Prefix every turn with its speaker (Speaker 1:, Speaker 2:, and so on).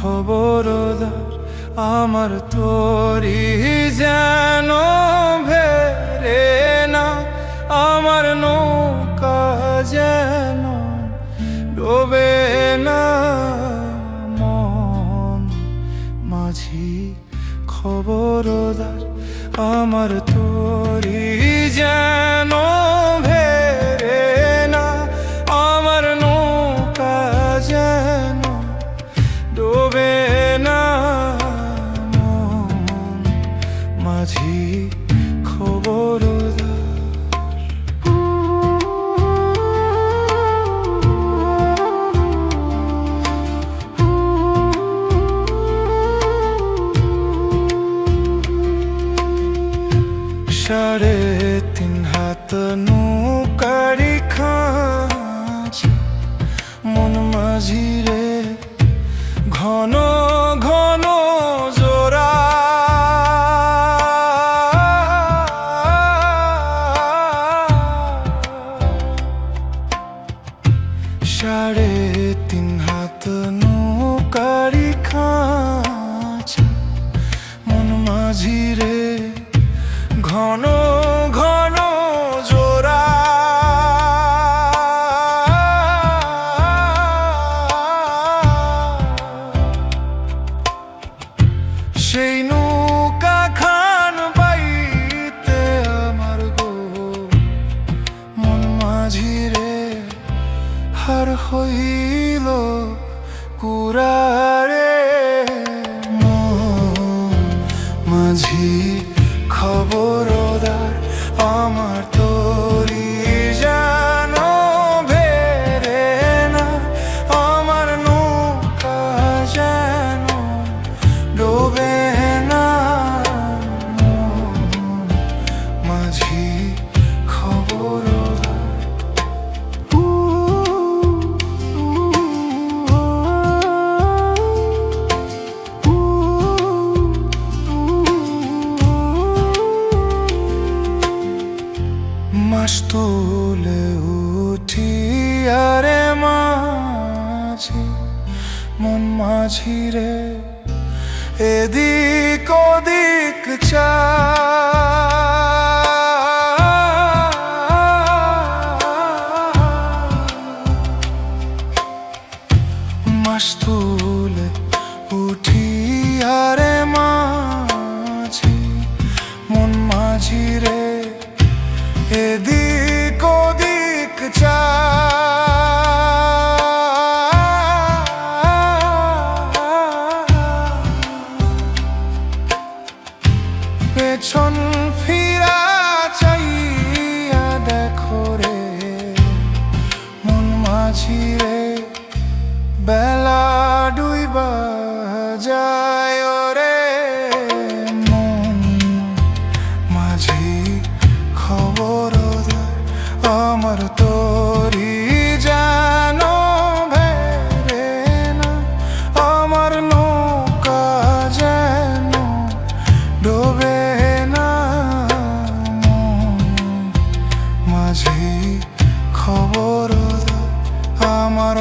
Speaker 1: খবরদার আমার তোরি যেন ভেরে না, আমার নৌকা যেন ডোবে না। মন মাঝি খবরদার আমার তোরি যেন ভেরে না, আমার নৌকা যেন ডোবে না। মন মাঝি খবরদার। সাড়ে তিন হাত নৌকারি খাঁচা, মন মাঝি রে ঘন ঘন জোড়া। সাড়ে তিন হাত নৌকারি খাঁচা, মন মাঝি রে ঘন ঘন জোড়া। সেই নৌকা খান বাইতে আমার গো মন মাঝি রে হার হইল কুরারে। মন মাঝি খবরদার আমার তোরি যেন ভেরে না, আমার নৌকা যেন ডোবে না। মাঝি খবরদার। মাস তুলে উঠি আরে মাঝি, মন মাঝি রে এদিক ওদিক মাস তুলে উঠি আরে মাঝি, মন মাঝি রে এদিক ওদিক পেছন ফিরা চাইয়া দেখো রে মন মাঝি রে বেলা ডুইবা যায় রে। মন মাঝি খবরদার আমার তোরি যেন ভেরে না, আমার নৌকা যেন ডোবে না। মন মাঝি খবরদার আমার